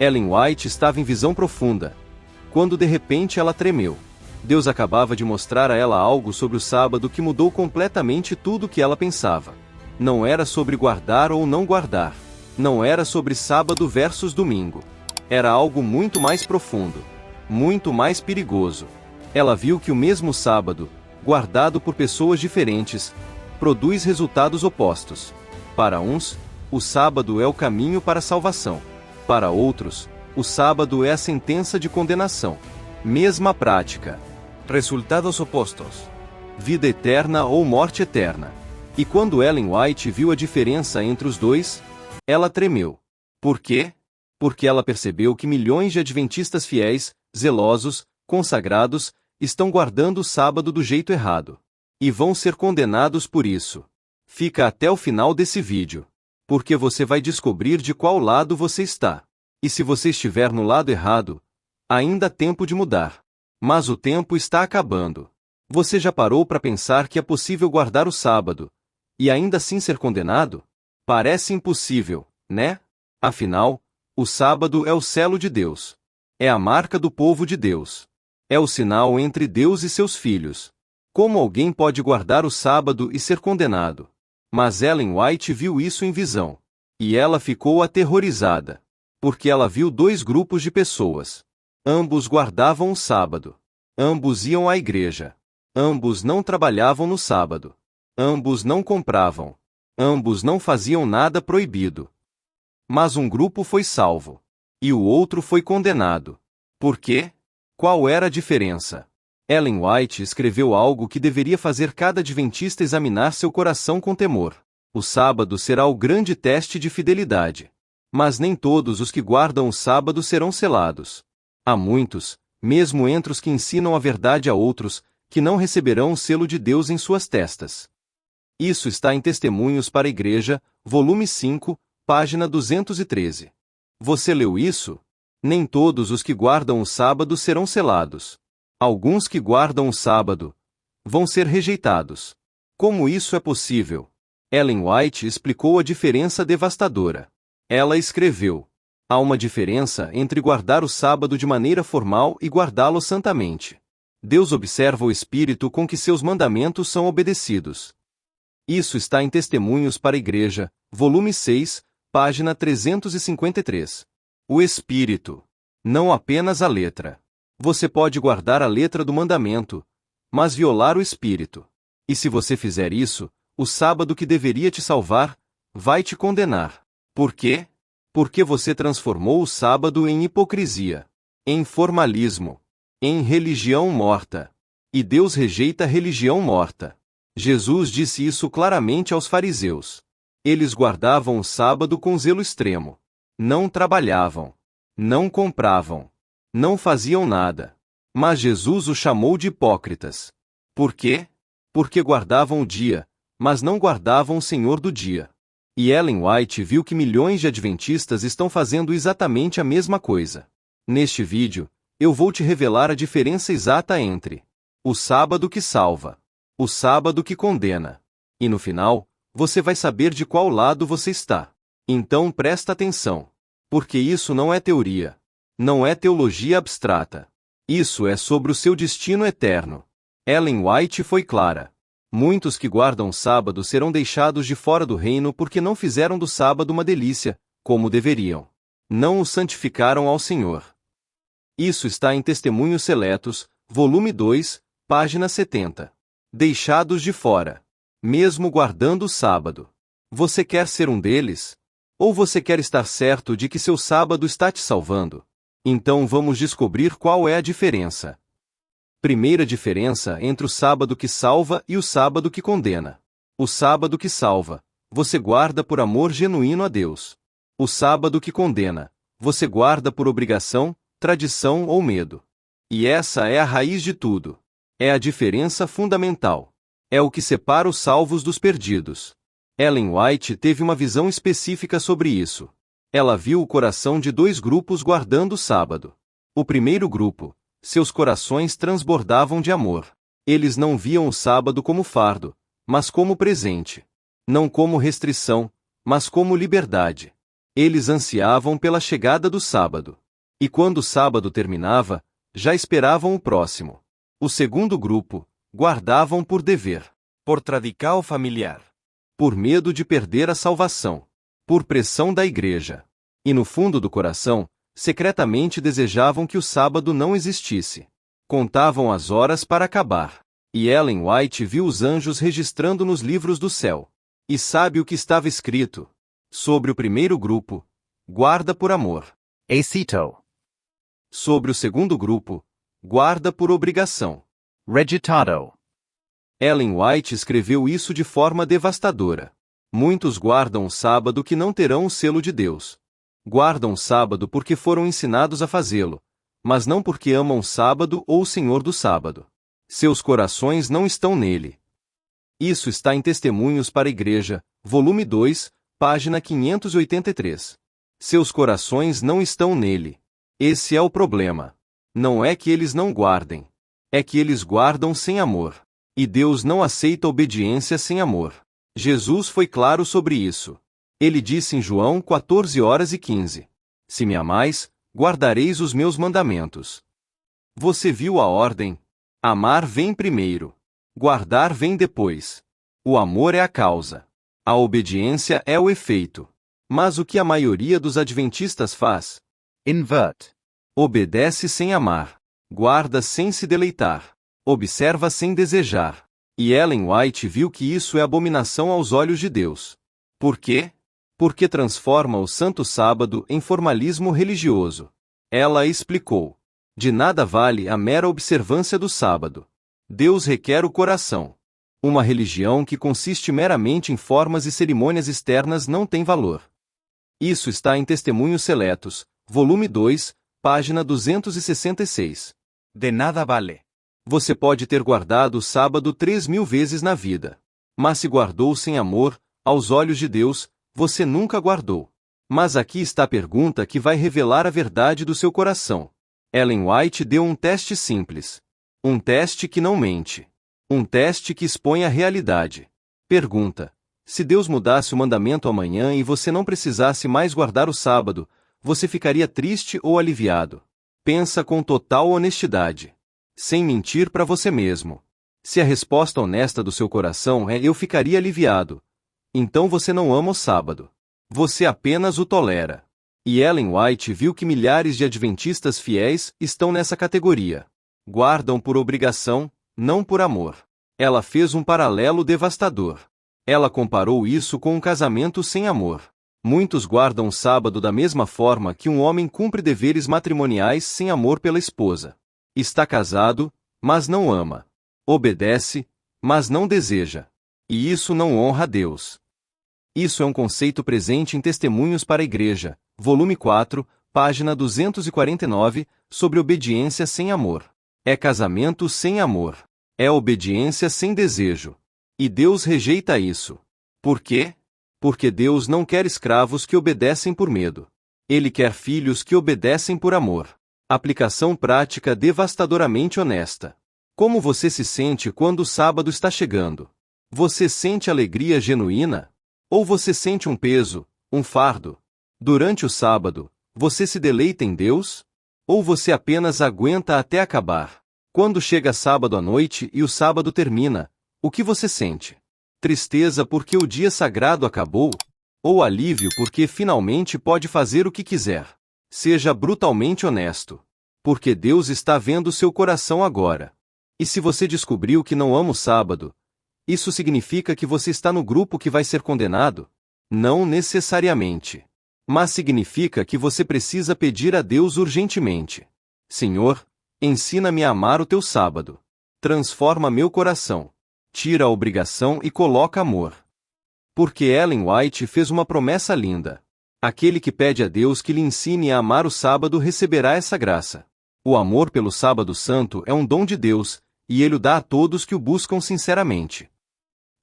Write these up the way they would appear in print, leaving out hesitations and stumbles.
Ellen White estava em visão profunda, quando de repente ela tremeu. Deus acabava de mostrar a ela algo sobre o sábado que mudou completamente tudo o que ela pensava. Não era sobre guardar ou não guardar. Não era sobre sábado versus domingo. Era algo muito mais profundo, muito mais perigoso. Ela viu que o mesmo sábado, guardado por pessoas diferentes, produz resultados opostos. Para uns, o sábado é o caminho para a salvação. Para outros, o sábado é a sentença de condenação. Mesma prática. Resultados opostos. Vida eterna ou morte eterna. E quando Ellen White viu a diferença entre os dois, ela tremeu. Por quê? Porque ela percebeu que milhões de adventistas fiéis, zelosos, consagrados, estão guardando o sábado do jeito errado. E vão ser condenados por isso. Fica até o final desse vídeo. Porque você vai descobrir de qual lado você está. E se você estiver no lado errado, ainda há tempo de mudar. Mas o tempo está acabando. Você já parou para pensar que é possível guardar o sábado e ainda assim ser condenado? Parece impossível, né? Afinal, o sábado é o selo de Deus. É a marca do povo de Deus. É o sinal entre Deus e seus filhos. Como alguém pode guardar o sábado e ser condenado? Mas Ellen White viu isso em visão. E ela ficou aterrorizada. Porque ela viu dois grupos de pessoas. Ambos guardavam o sábado. Ambos iam à igreja. Ambos não trabalhavam no sábado. Ambos não compravam. Ambos não faziam nada proibido. Mas um grupo foi salvo. E o outro foi condenado. Por quê? Qual era a diferença? Ellen White escreveu algo que deveria fazer cada adventista examinar seu coração com temor. O sábado será o grande teste de fidelidade. Mas nem todos os que guardam o sábado serão selados. Há muitos, mesmo entre os que ensinam a verdade a outros, que não receberão o selo de Deus em suas testas. Isso está em Testemunhos para a Igreja, volume 5, página 213. Você leu isso? Nem todos os que guardam o sábado serão selados. Alguns que guardam o sábado vão ser rejeitados. Como isso é possível? Ellen White explicou a diferença devastadora. Ela escreveu: há uma diferença entre guardar o sábado de maneira formal e guardá-lo santamente. Deus observa o espírito com que seus mandamentos são obedecidos. Isso está em Testemunhos para a Igreja, volume 6, página 353. O espírito. Não apenas a letra. Você pode guardar a letra do mandamento, mas violar o espírito. E se você fizer isso, o sábado que deveria te salvar vai te condenar. Por quê? Porque você transformou o sábado em hipocrisia, em formalismo, em religião morta. E Deus rejeita a religião morta. Jesus disse isso claramente aos fariseus. Eles guardavam o sábado com zelo extremo. Não trabalhavam. Não compravam. Não faziam nada. Mas Jesus os chamou de hipócritas. Por quê? Porque guardavam o dia, mas não guardavam o Senhor do dia. E Ellen White viu que milhões de adventistas estão fazendo exatamente a mesma coisa. Neste vídeo, eu vou te revelar a diferença exata entre o sábado que salva, o sábado que condena. E no final, você vai saber de qual lado você está. Então presta atenção. Porque isso não é teoria. Não é teologia abstrata. Isso é sobre o seu destino eterno. Ellen White foi clara. Muitos que guardam o sábado serão deixados de fora do reino porque não fizeram do sábado uma delícia, como deveriam. Não o santificaram ao Senhor. Isso está em Testemunhos Seletos, volume 2, página 70. Deixados de fora. Mesmo guardando o sábado. Você quer ser um deles? Ou você quer estar certo de que seu sábado está te salvando? Então vamos descobrir qual é a diferença. Primeira diferença entre o sábado que salva e o sábado que condena. O sábado que salva, você guarda por amor genuíno a Deus. O sábado que condena, você guarda por obrigação, tradição ou medo. E essa é a raiz de tudo. É a diferença fundamental. É o que separa os salvos dos perdidos. Ellen White teve uma visão específica sobre isso. Ela viu o coração de dois grupos guardando o sábado. O primeiro grupo, seus corações transbordavam de amor. Eles não viam o sábado como fardo, mas como presente. Não como restrição, mas como liberdade. Eles ansiavam pela chegada do sábado. E quando o sábado terminava, já esperavam o próximo. O segundo grupo, guardavam por dever, por tradição familiar, por medo de perder a salvação, por pressão da igreja. E no fundo do coração, secretamente desejavam que o sábado não existisse. Contavam as horas para acabar. E Ellen White viu os anjos registrando nos livros do céu. E sabe o que estava escrito? Sobre o primeiro grupo, guarda por amor. Acito. Sobre o segundo grupo, guarda por obrigação. Regitado. Ellen White escreveu isso de forma devastadora. Muitos guardam o sábado que não terão o selo de Deus. Guardam o sábado porque foram ensinados a fazê-lo, mas não porque amam o sábado ou o Senhor do sábado. Seus corações não estão nele. Isso está em Testemunhos para a Igreja, volume 2, página 583. Seus corações não estão nele. Esse é o problema. Não é que eles não guardem. É que eles guardam sem amor. E Deus não aceita obediência sem amor. Jesus foi claro sobre isso. Ele disse em João 14:15. Se me amais, guardareis os meus mandamentos. Você viu a ordem? Amar vem primeiro. Guardar vem depois. O amor é a causa. A obediência é o efeito. Mas o que a maioria dos adventistas faz? Invert. Obedece sem amar. Guarda sem se deleitar. Observa sem desejar. E Ellen White viu que isso é abominação aos olhos de Deus. Por quê? Porque transforma o Santo Sábado em formalismo religioso. Ela explicou. De nada vale a mera observância do sábado. Deus requer o coração. Uma religião que consiste meramente em formas e cerimônias externas não tem valor. Isso está em Testemunhos Seletos, volume 2, página 266. De nada vale. Você pode ter guardado o sábado 3.000 vezes na vida. Mas se guardou sem amor, aos olhos de Deus, você nunca guardou. Mas aqui está a pergunta que vai revelar a verdade do seu coração. Ellen White deu um teste simples. Um teste que não mente. Um teste que expõe a realidade. Pergunta: se Deus mudasse o mandamento amanhã e você não precisasse mais guardar o sábado, você ficaria triste ou aliviado? Pensa com total honestidade. Sem mentir para você mesmo. Se a resposta honesta do seu coração é eu ficaria aliviado, então você não ama o sábado. Você apenas o tolera. E Ellen White viu que milhares de adventistas fiéis estão nessa categoria. Guardam por obrigação, não por amor. Ela fez um paralelo devastador. Ela comparou isso com um casamento sem amor. Muitos guardam o sábado da mesma forma que um homem cumpre deveres matrimoniais sem amor pela esposa. Está casado, mas não ama. Obedece, mas não deseja. E isso não honra a Deus. Isso é um conceito presente em Testemunhos para a Igreja, volume 4, página 249, sobre obediência sem amor. É casamento sem amor. É obediência sem desejo. E Deus rejeita isso. Por quê? Porque Deus não quer escravos que obedecem por medo. Ele quer filhos que obedecem por amor. Aplicação prática devastadoramente honesta. Como você se sente quando o sábado está chegando? Você sente alegria genuína? Ou você sente um peso, um fardo? Durante o sábado, você se deleita em Deus? Ou você apenas aguenta até acabar? Quando chega sábado à noite e o sábado termina, o que você sente? Tristeza porque o dia sagrado acabou? Ou alívio porque finalmente pode fazer o que quiser? Seja brutalmente honesto. Porque Deus está vendo seu coração agora. E se você descobriu que não ama o sábado, isso significa que você está no grupo que vai ser condenado? Não necessariamente. Mas significa que você precisa pedir a Deus urgentemente. Senhor, ensina-me a amar o teu sábado. Transforma meu coração. Tira a obrigação e coloca amor. Porque Ellen White fez uma promessa linda. Aquele que pede a Deus que lhe ensine a amar o sábado receberá essa graça. O amor pelo sábado santo é um dom de Deus, e Ele o dá a todos que o buscam sinceramente.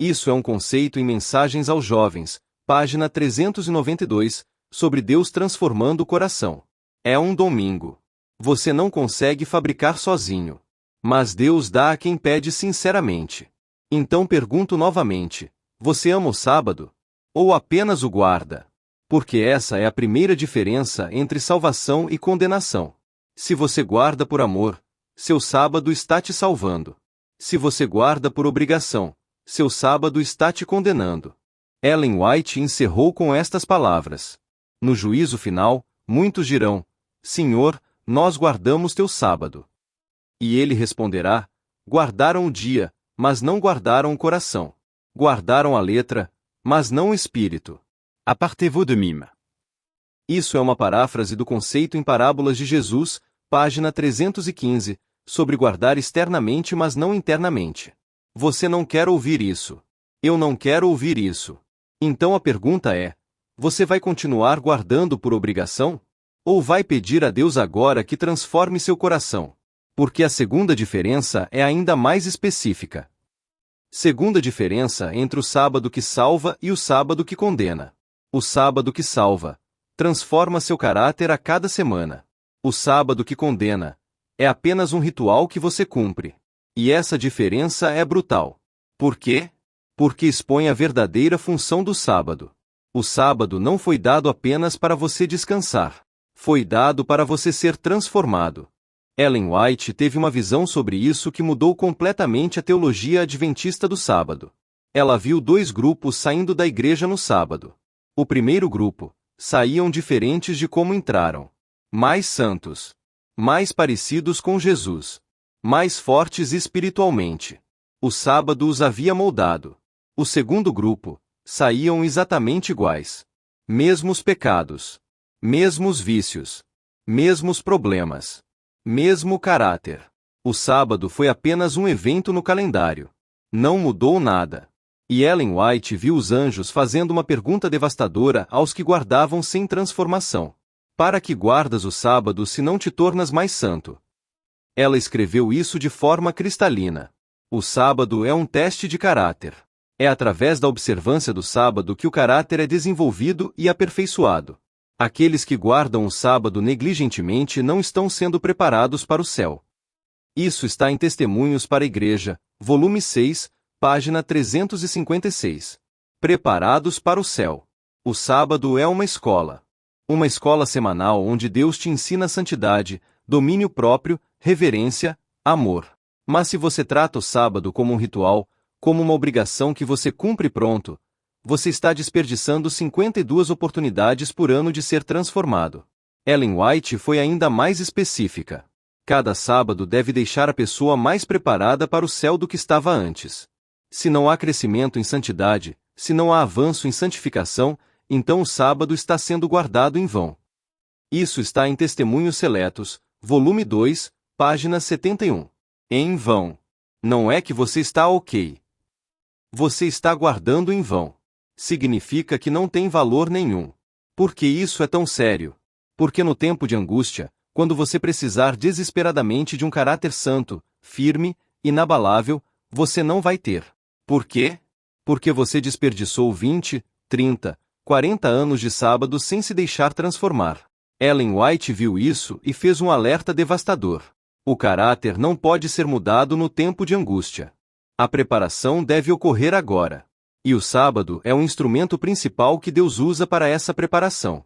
Isso é um conceito em Mensagens aos Jovens, página 392, sobre Deus transformando o coração. É um domingo. Você não consegue fabricar sozinho. Mas Deus dá a quem pede sinceramente. Então pergunto novamente, você ama o sábado? Ou apenas o guarda? Porque essa é a primeira diferença entre salvação e condenação. Se você guarda por amor, seu sábado está te salvando. Se você guarda por obrigação, seu sábado está te condenando. Ellen White encerrou com estas palavras: no juízo final, muitos dirão: Senhor, nós guardamos teu sábado. E ele responderá: guardaram o dia, mas não guardaram o coração. Guardaram a letra, mas não o espírito. Apartez-vous de mime. Isso é uma paráfrase do conceito em Parábolas de Jesus, página 315, sobre guardar externamente mas não internamente. Você não quer ouvir isso. Eu não quero ouvir isso. Então a pergunta é: você vai continuar guardando por obrigação? Ou vai pedir a Deus agora que transforme seu coração? Porque a segunda diferença é ainda mais específica. Segunda diferença entre o sábado que salva e o sábado que condena. O sábado que salva transforma seu caráter a cada semana. O sábado que condena é apenas um ritual que você cumpre. E essa diferença é brutal. Por quê? Porque expõe a verdadeira função do sábado. O sábado não foi dado apenas para você descansar. Foi dado para você ser transformado. Ellen White teve uma visão sobre isso que mudou completamente a teologia adventista do sábado. Ela viu dois grupos saindo da igreja no sábado. O primeiro grupo saíam diferentes de como entraram. Mais santos. Mais parecidos com Jesus. Mais fortes espiritualmente. O sábado os havia moldado. O segundo grupo saíam exatamente iguais. Mesmos pecados. Mesmos vícios. Mesmos problemas. Mesmo caráter. O sábado foi apenas um evento no calendário. Não mudou nada. E Ellen White viu os anjos fazendo uma pergunta devastadora aos que guardavam sem transformação. Para que guardas o sábado se não te tornas mais santo? Ela escreveu isso de forma cristalina. O sábado é um teste de caráter. É através da observância do sábado que o caráter é desenvolvido e aperfeiçoado. Aqueles que guardam o sábado negligentemente não estão sendo preparados para o céu. Isso está em Testemunhos para a Igreja, volume 6, página 356. Preparados para o céu. O sábado é uma escola. Uma escola semanal onde Deus te ensina santidade, domínio próprio, reverência, amor. Mas se você trata o sábado como um ritual, como uma obrigação que você cumpre pronto, você está desperdiçando 52 oportunidades por ano de ser transformado. Ellen White foi ainda mais específica. Cada sábado deve deixar a pessoa mais preparada para o céu do que estava antes. Se não há crescimento em santidade, se não há avanço em santificação, então o sábado está sendo guardado em vão. Isso está em Testemunhos Seletos, volume 2, página 71. Em vão. Não é que você está ok. Você está guardando em vão. Significa que não tem valor nenhum. Por que isso é tão sério? Porque no tempo de angústia, quando você precisar desesperadamente de um caráter santo, firme, inabalável, você não vai ter. Por quê? Porque você desperdiçou 20, 30, 40 anos de sábado sem se deixar transformar. Ellen White viu isso e fez um alerta devastador. O caráter não pode ser mudado no tempo de angústia. A preparação deve ocorrer agora. E o sábado é o instrumento principal que Deus usa para essa preparação.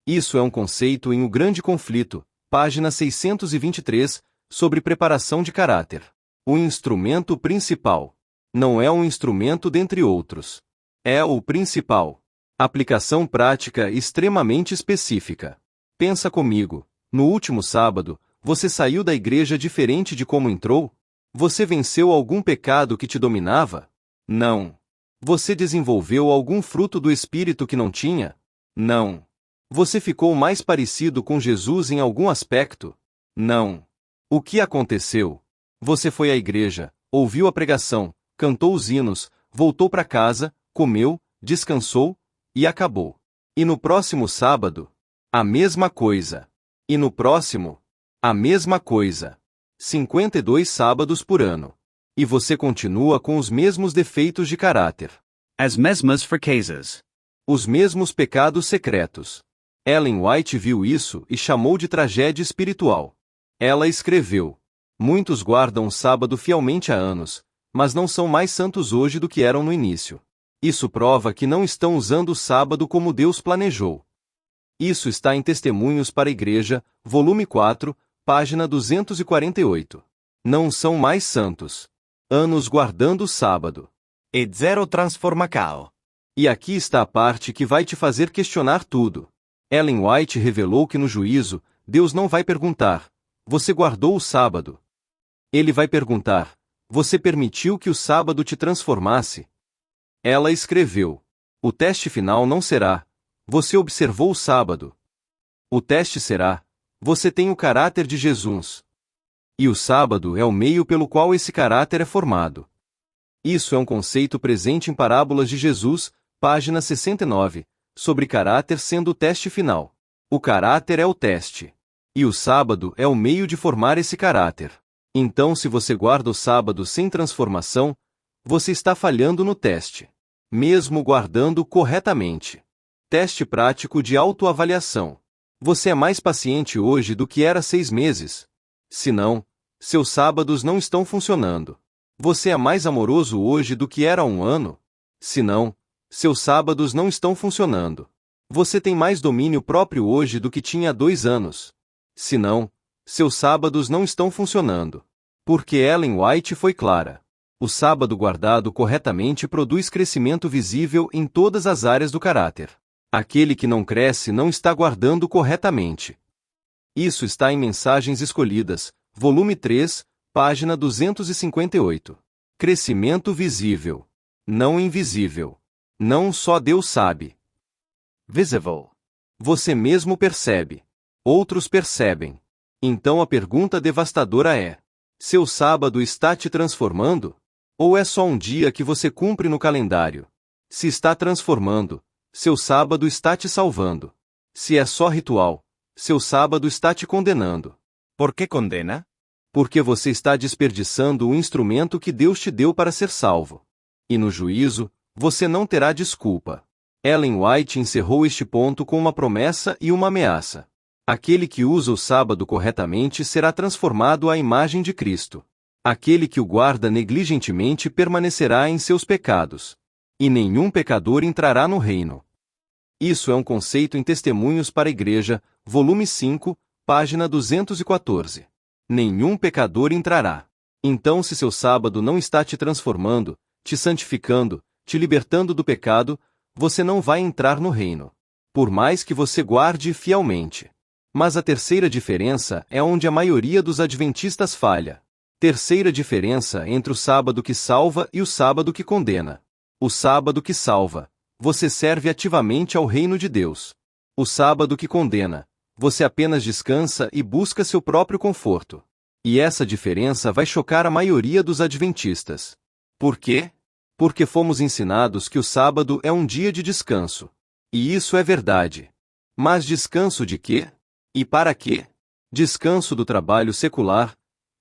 Isso é um conceito em O Grande Conflito, página 623, sobre preparação de caráter. O instrumento principal. Não é um instrumento dentre outros. É o principal. Aplicação prática extremamente específica. Pensa comigo, no último sábado, você saiu da igreja diferente de como entrou? Você venceu algum pecado que te dominava? Não. Você desenvolveu algum fruto do Espírito que não tinha? Não. Você ficou mais parecido com Jesus em algum aspecto? Não. O que aconteceu? Você foi à igreja, ouviu a pregação, cantou os hinos, voltou para casa, comeu, descansou, e acabou. E no próximo sábado? A mesma coisa. E no próximo? A mesma coisa. 52 sábados por ano. E você continua com os mesmos defeitos de caráter. As mesmas fraquezas. Os mesmos pecados secretos. Ellen White viu isso e chamou de tragédia espiritual. Ela escreveu: muitos guardam o sábado fielmente há anos, mas não são mais santos hoje do que eram no início. Isso prova que não estão usando o sábado como Deus planejou. Isso está em Testemunhos para a Igreja, volume 4, página 248. Não são mais santos. Anos guardando o sábado. E zero transformacao. E aqui está a parte que vai te fazer questionar tudo. Ellen White revelou que no juízo, Deus não vai perguntar: você guardou o sábado? Ele vai perguntar: você permitiu que o sábado te transformasse? Ela escreveu: o teste final não será: você observou o sábado. O teste será: você tem o caráter de Jesus. E o sábado é o meio pelo qual esse caráter é formado. Isso é um conceito presente em Parábolas de Jesus, página 69, sobre caráter sendo o teste final. O caráter é o teste. E o sábado é o meio de formar esse caráter. Então, se você guarda o sábado sem transformação, você está falhando no teste. Mesmo guardando corretamente. Teste prático de autoavaliação. Você é mais paciente hoje do que era 6 meses? Se não, seus sábados não estão funcionando. Você é mais amoroso hoje do que era há 1 ano? Se não, seus sábados não estão funcionando. Você tem mais domínio próprio hoje do que tinha há 2 anos? Se não, seus sábados não estão funcionando. Porque Ellen White foi clara. O sábado guardado corretamente produz crescimento visível em todas as áreas do caráter. Aquele que não cresce não está guardando corretamente. Isso está em Mensagens Escolhidas, volume 3, página 258. Crescimento visível. Não invisível. Não só Deus sabe. Visible. Você mesmo percebe. Outros percebem. Então a pergunta devastadora é: seu sábado está te transformando? Ou é só um dia que você cumpre no calendário? Se está transformando, seu sábado está te salvando. Se é só ritual, seu sábado está te condenando. Por que condena? Porque você está desperdiçando o instrumento que Deus te deu para ser salvo. E no juízo, você não terá desculpa. Ellen White encerrou este ponto com uma promessa e uma ameaça. Aquele que usa o sábado corretamente será transformado à imagem de Cristo. Aquele que o guarda negligentemente permanecerá em seus pecados. E nenhum pecador entrará no reino. Isso é um conceito em Testemunhos para a Igreja, volume 5, página 214. Nenhum pecador entrará. Então, se seu sábado não está te transformando, te santificando, te libertando do pecado, você não vai entrar no reino. Por mais que você guarde fielmente. Mas a terceira diferença é onde a maioria dos adventistas falha. Terceira diferença entre o sábado que salva e o sábado que condena. O sábado que salva, você serve ativamente ao reino de Deus. O sábado que condena, você apenas descansa e busca seu próprio conforto. E essa diferença vai chocar a maioria dos adventistas. Por quê? Porque fomos ensinados que o sábado é um dia de descanso. E isso é verdade. Mas descanso de quê? E para quê? Descanso do trabalho secular,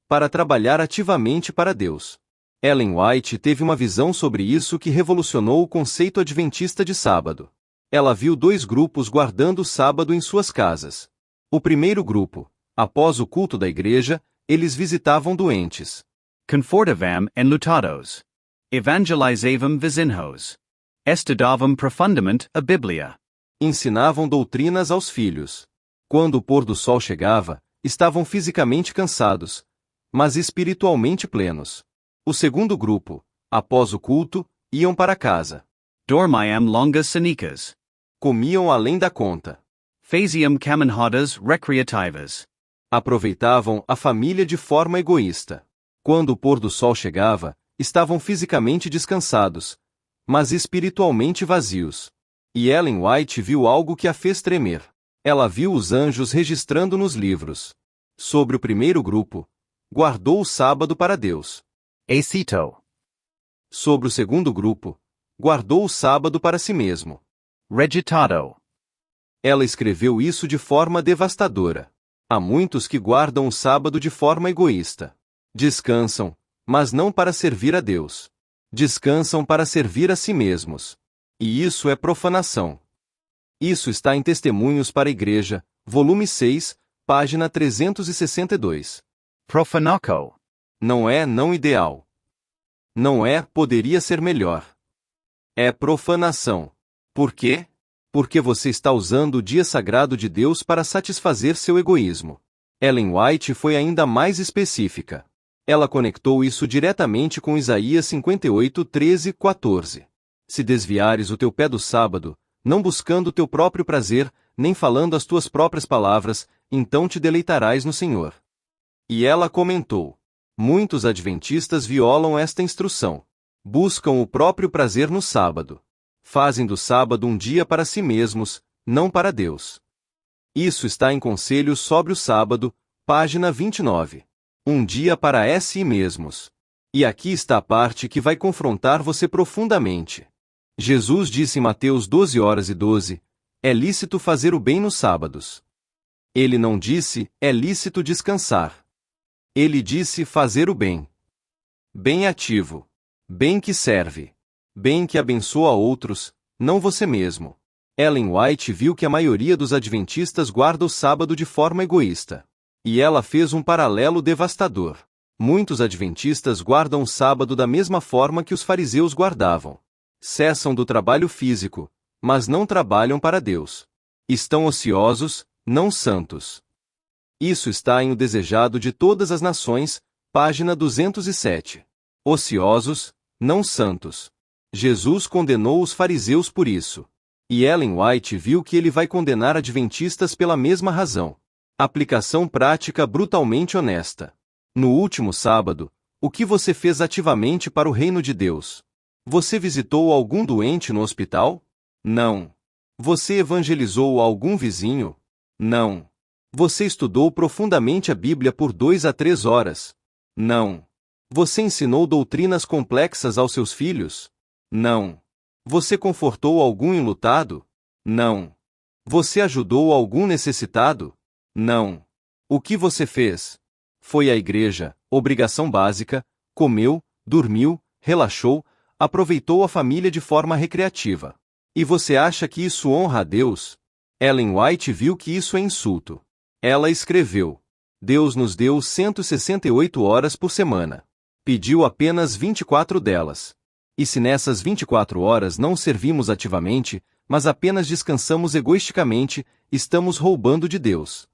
para trabalhar ativamente para Deus. Ellen White teve uma visão sobre isso que revolucionou o conceito adventista de sábado. Ela viu 2 grupos guardando o sábado em suas casas. O primeiro grupo, após o culto da igreja, eles visitavam doentes. Confortavam enlutados. Evangelizavam vizinhos. Estudavam profundamente a Bíblia. Ensinavam doutrinas aos filhos. Quando o pôr do sol chegava, estavam fisicamente cansados, mas espiritualmente plenos. O segundo grupo, após o culto, iam para casa. Dormiam longas sonicas. Comiam além da conta. Faziam caminhadas recreativas. Aproveitavam a família de forma egoísta. Quando o pôr do sol chegava, estavam fisicamente descansados, mas espiritualmente vazios. E Ellen White viu algo que a fez tremer. Ela viu os anjos registrando nos livros. Sobre o primeiro grupo, guardou o sábado para Deus. Acito. Sobre o segundo grupo, guardou o sábado para si mesmo. Regitado. Ela escreveu isso de forma devastadora. Há muitos que guardam o sábado de forma egoísta. Descansam, mas não para servir a Deus. Descansam para servir a si mesmos. E isso é profanação. Isso está em Testemunhos para a Igreja, volume 6, página 362. Profanaco. Não é não ideal. Não é poderia ser melhor. É profanação. Por quê? Porque você está usando o dia sagrado de Deus para satisfazer seu egoísmo. Ellen White foi ainda mais específica. Ela conectou isso diretamente com Isaías 58, 13 e 14. Se desviares o teu pé do sábado, não buscando o teu próprio prazer, nem falando as tuas próprias palavras, então te deleitarás no Senhor. E ela comentou: muitos adventistas violam esta instrução. Buscam o próprio prazer no sábado. Fazem do sábado um dia para si mesmos, não para Deus. Isso está em Conselhos sobre o Sábado, página 29. Um dia para si mesmos. E aqui está a parte que vai confrontar você profundamente. Jesus disse em Mateus 12:12, é lícito fazer o bem nos sábados. Ele não disse, é lícito descansar. Ele disse fazer o bem. Bem ativo. Bem que serve. Bem que abençoa outros, não você mesmo. Ellen White viu que a maioria dos adventistas guarda o sábado de forma egoísta. E ela fez um paralelo devastador. Muitos adventistas guardam o sábado da mesma forma que os fariseus guardavam. Cessam do trabalho físico, mas não trabalham para Deus. Estão ociosos, não santos. Isso está em O Desejado de Todas as Nações, página 207. Ociosos, não santos. Jesus condenou os fariseus por isso. E Ellen White viu que ele vai condenar adventistas pela mesma razão. Aplicação prática brutalmente honesta. No último sábado, o que você fez ativamente para o reino de Deus? Você visitou algum doente no hospital? Não. Você evangelizou algum vizinho? Não. Você estudou profundamente a Bíblia por 2 a 3 horas? Não. Você ensinou doutrinas complexas aos seus filhos? Não. Você confortou algum enlutado? Não. Você ajudou algum necessitado? Não. O que você fez? Foi à igreja, obrigação básica, comeu, dormiu, relaxou, aproveitou a família de forma recreativa. E você acha que isso honra a Deus? Ellen White viu que isso é insulto. Ela escreveu: Deus nos deu 168 horas por semana. Pediu apenas 24 delas. E se nessas 24 horas não servimos ativamente, mas apenas descansamos egoisticamente, estamos roubando de Deus.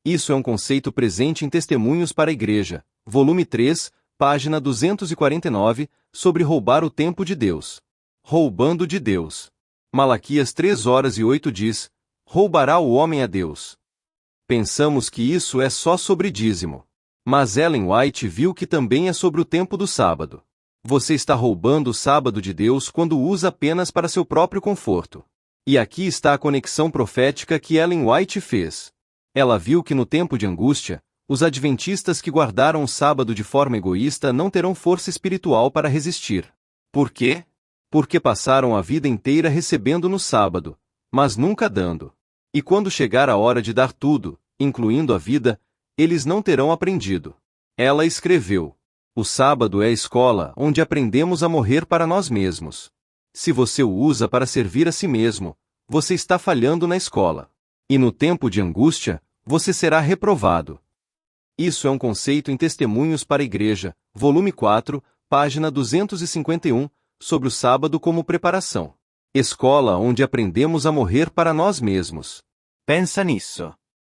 Isso é um conceito presente em Testemunhos para a Igreja, volume 3, página 249, sobre roubar o tempo de Deus. Roubando de Deus. Malaquias 3:8 diz: roubará o homem a Deus. Pensamos que isso é só sobre dízimo. Mas Ellen White viu que também é sobre o tempo do sábado. Você está roubando o sábado de Deus quando o usa apenas para seu próprio conforto. E aqui está a conexão profética que Ellen White fez. Ela viu que no tempo de angústia, os adventistas que guardaram o sábado de forma egoísta não terão força espiritual para resistir. Por quê? Porque passaram a vida inteira recebendo no sábado, mas nunca dando. E quando chegar a hora de dar tudo, incluindo a vida, eles não terão aprendido. Ela escreveu: o sábado é a escola onde aprendemos a morrer para nós mesmos. Se você o usa para servir a si mesmo, você está falhando na escola. E no tempo de angústia, você será reprovado. Isso é um conceito em Testemunhos para a Igreja, volume 4, página 251, sobre o sábado como preparação. Escola onde aprendemos a morrer para nós mesmos. Pensa nisso.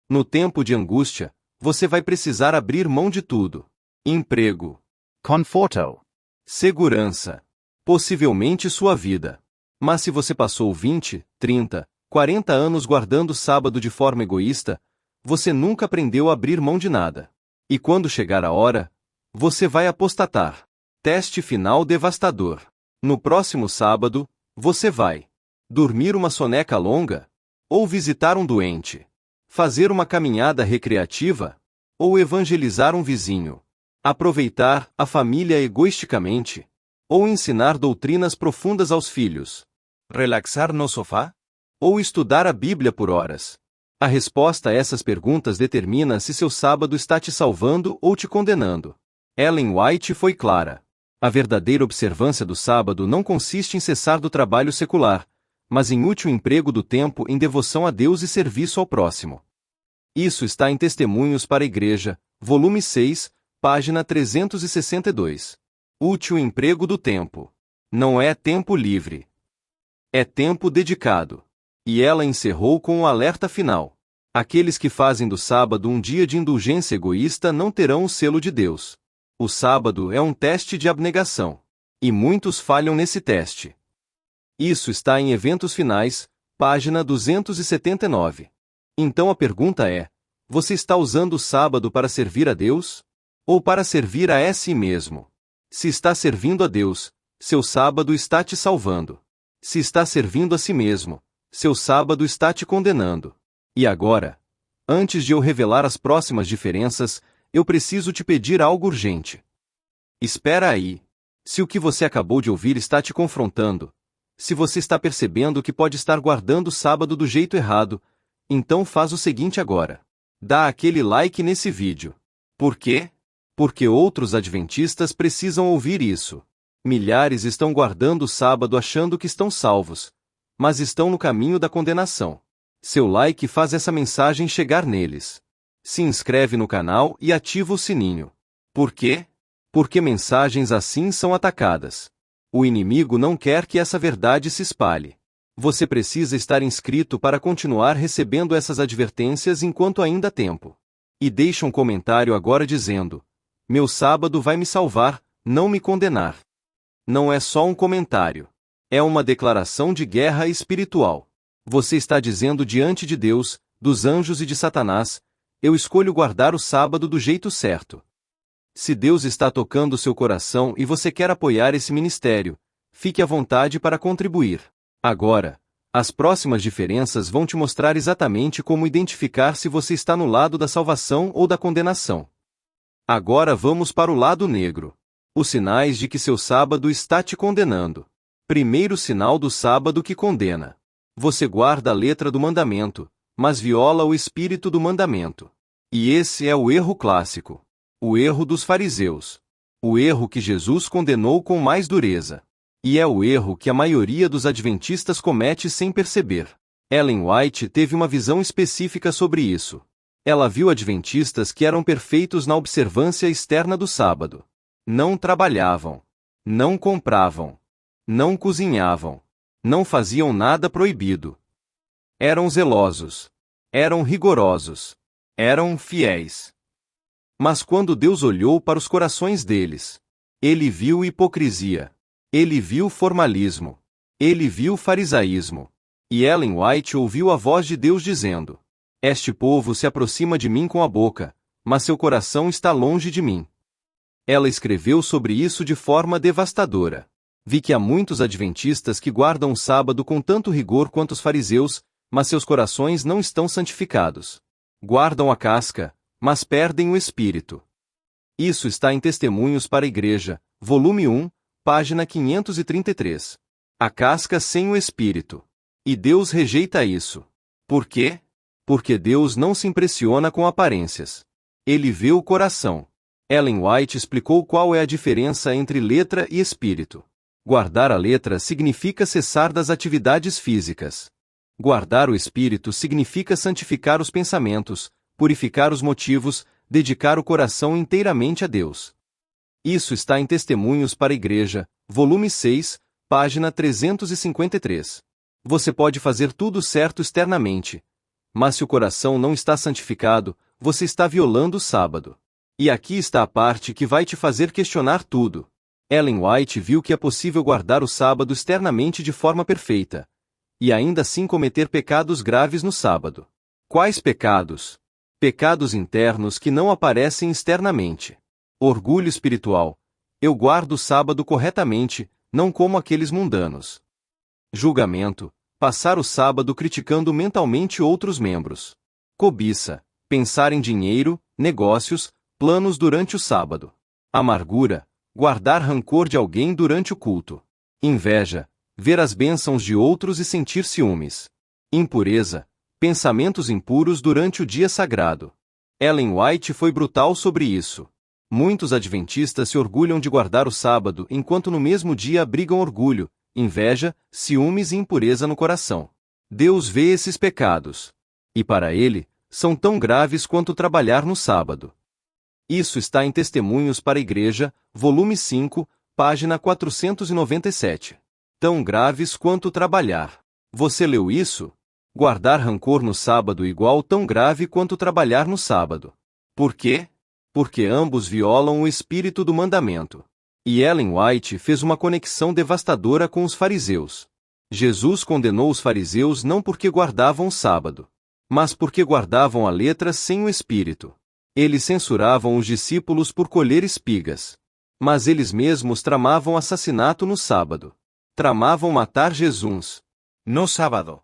No tempo de angústia, você vai precisar abrir mão de tudo. Emprego. Conforto. Segurança. Possivelmente sua vida. Mas se você passou 20, 30, 40 anos guardando o sábado de forma egoísta, você nunca aprendeu a abrir mão de nada. E quando chegar a hora, você vai apostatar. Teste final devastador. No próximo sábado, você vai dormir uma soneca longa? Ou visitar um doente? Fazer uma caminhada recreativa? Ou evangelizar um vizinho? Aproveitar a família egoisticamente? Ou ensinar doutrinas profundas aos filhos? Relaxar no sofá? Ou estudar a Bíblia por horas? A resposta a essas perguntas determina se seu sábado está te salvando ou te condenando. Ellen White foi clara. A verdadeira observância do sábado não consiste em cessar do trabalho secular, mas em útil emprego do tempo em devoção a Deus e serviço ao próximo. Isso está em Testemunhos para a Igreja, volume 6, página 362. Útil emprego do tempo. Não é tempo livre. É tempo dedicado. E ela encerrou com um alerta final. Aqueles que fazem do sábado um dia de indulgência egoísta não terão o selo de Deus. O sábado é um teste de abnegação. E muitos falham nesse teste. Isso está em Eventos Finais, página 279. Então a pergunta é: você está usando o sábado para servir a Deus? Ou para servir a si mesmo? Se está servindo a Deus, seu sábado está te salvando. Se está servindo a si mesmo, seu sábado está te condenando. E agora, antes de eu revelar as próximas diferenças, eu preciso te pedir algo urgente. Espera aí. Se o que você acabou de ouvir está te confrontando, se você está percebendo que pode estar guardando o sábado do jeito errado, então faz o seguinte agora. Dá aquele like nesse vídeo. Por quê? Porque outros adventistas precisam ouvir isso. Milhares estão guardando o sábado achando que estão salvos, mas estão no caminho da condenação. Seu like faz essa mensagem chegar neles. Se inscreve no canal e ativa o sininho. Por quê? Porque mensagens assim são atacadas. O inimigo não quer que essa verdade se espalhe. Você precisa estar inscrito para continuar recebendo essas advertências enquanto ainda há tempo. E deixa um comentário agora dizendo: meu sábado vai me salvar, não me condenar. Não é só um comentário. É uma declaração de guerra espiritual. Você está dizendo diante de Deus, dos anjos e de Satanás: eu escolho guardar o sábado do jeito certo. Se Deus está tocando seu coração e você quer apoiar esse ministério, fique à vontade para contribuir. Agora, as próximas diferenças vão te mostrar exatamente como identificar se você está no lado da salvação ou da condenação. Agora vamos para o lado negro. Os sinais de que seu sábado está te condenando. Primeiro sinal do sábado que condena. Você guarda a letra do mandamento, mas viola o espírito do mandamento. E esse é o erro clássico. O erro dos fariseus. O erro que Jesus condenou com mais dureza. E é o erro que a maioria dos adventistas comete sem perceber. Ellen White teve uma visão específica sobre isso. Ela viu adventistas que eram perfeitos na observância externa do sábado. Não trabalhavam. Não compravam. Não cozinhavam. Não faziam nada proibido. Eram zelosos. Eram rigorosos. Eram fiéis. Mas quando Deus olhou para os corações deles, ele viu hipocrisia. Ele viu formalismo. Ele viu farisaísmo. E Ellen White ouviu a voz de Deus dizendo: este povo se aproxima de mim com a boca, mas seu coração está longe de mim. Ela escreveu sobre isso de forma devastadora. Vi que há muitos adventistas que guardam o sábado com tanto rigor quanto os fariseus, mas seus corações não estão santificados. Guardam a casca, mas perdem o espírito. Isso está em Testemunhos para a Igreja, volume 1, página 533. A casca sem o espírito. E Deus rejeita isso. Por quê? Porque Deus não se impressiona com aparências. Ele vê o coração. Ellen White explicou qual é a diferença entre letra e espírito. Guardar a letra significa cessar das atividades físicas. Guardar o espírito significa santificar os pensamentos, purificar os motivos, dedicar o coração inteiramente a Deus. Isso está em Testemunhos para a Igreja, volume 6, página 353. Você pode fazer tudo certo externamente, mas se o coração não está santificado, você está violando o sábado. E aqui está a parte que vai te fazer questionar tudo. Ellen White viu que é possível guardar o sábado externamente de forma perfeita, e ainda assim cometer pecados graves no sábado. Quais pecados? Pecados internos que não aparecem externamente. Orgulho espiritual. Eu guardo o sábado corretamente, não como aqueles mundanos. Julgamento. Passar o sábado criticando mentalmente outros membros. Cobiça. Pensar em dinheiro, negócios, planos durante o sábado. Amargura. Guardar rancor de alguém durante o culto. Inveja. Ver as bênçãos de outros e sentir ciúmes. Impureza. Pensamentos impuros durante o dia sagrado. Ellen White foi brutal sobre isso. Muitos adventistas se orgulham de guardar o sábado enquanto no mesmo dia abrigam orgulho, inveja, ciúmes e impureza no coração. Deus vê esses pecados. E para ele, são tão graves quanto trabalhar no sábado. Isso está em Testemunhos para a Igreja, volume 5, página 497. tão graves quanto trabalhar. Você leu isso? Guardar rancor no sábado igual tão grave quanto trabalhar no sábado. Por quê? Porque ambos violam o espírito do mandamento. E Ellen White fez uma conexão devastadora com os fariseus. Jesus condenou os fariseus não porque guardavam o sábado, mas porque guardavam a letra sem o espírito. Eles censuravam os discípulos por colher espigas. Mas eles mesmos tramavam assassinato no sábado. Tramavam matar Jesus. No sábado.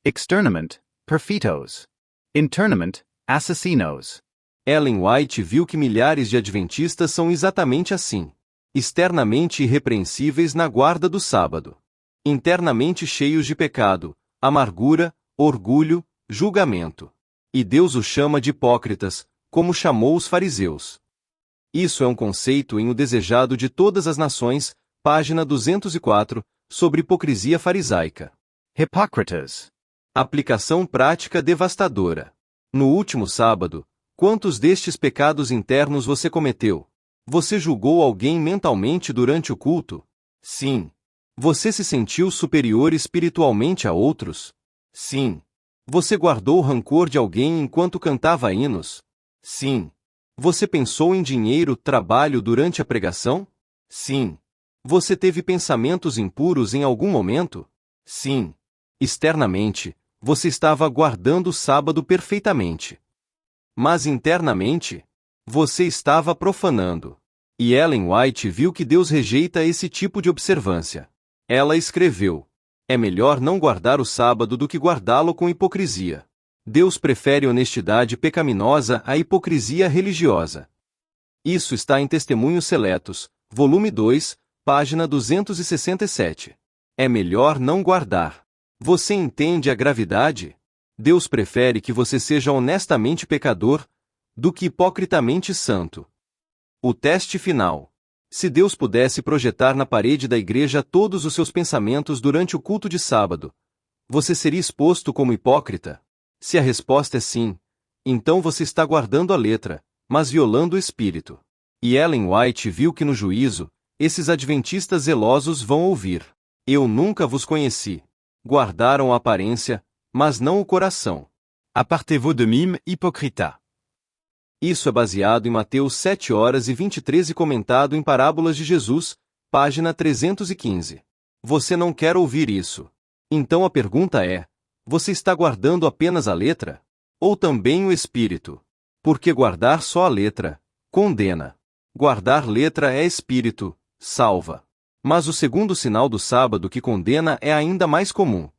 Externament, perfitos. Internament, assassinos. Ellen White viu que milhares de adventistas são exatamente assim. Externamente irrepreensíveis na guarda do sábado. Internamente cheios de pecado, amargura, orgulho, julgamento. E Deus os chama de hipócritas, como chamou os fariseus. Isso é um conceito em O Desejado de Todas as Nações, página 204, sobre hipocrisia farisaica. Hypocritas. Aplicação prática devastadora. No último sábado, quantos destes pecados internos você cometeu? Você julgou alguém mentalmente durante o culto? Sim. Você se sentiu superior espiritualmente a outros? Sim. Você guardou o rancor de alguém enquanto cantava hinos? Sim. Você pensou em dinheiro, trabalho durante a pregação? Sim. Você teve pensamentos impuros em algum momento? Sim. Externamente, você estava guardando o sábado perfeitamente. Mas internamente, você estava profanando. E Ellen White viu que Deus rejeita esse tipo de observância. Ela escreveu: é melhor não guardar o sábado do que guardá-lo com hipocrisia. Deus prefere honestidade pecaminosa à hipocrisia religiosa. Isso está em Testemunhos Seletos, volume 2, página 267. É melhor não guardar. Você entende a gravidade? Deus prefere que você seja honestamente pecador do que hipocritamente santo. O teste final. Se Deus pudesse projetar na parede da igreja todos os seus pensamentos durante o culto de sábado, você seria exposto como hipócrita? Se a resposta é sim, então você está guardando a letra, mas violando o espírito. E Ellen White viu que no juízo, esses adventistas zelosos vão ouvir: eu nunca vos conheci. Guardaram a aparência, mas não o coração. Apartez-vous de mim, hypocrita. Isso é baseado em Mateus 7:23 e comentado em Parábolas de Jesus, página 315. Você não quer ouvir isso. Então a pergunta é: você está guardando apenas a letra? Ou também o espírito? Porque guardar só a letra condena. Guardar letra é espírito, salva. Mas o segundo sinal do sábado que condena é ainda mais comum.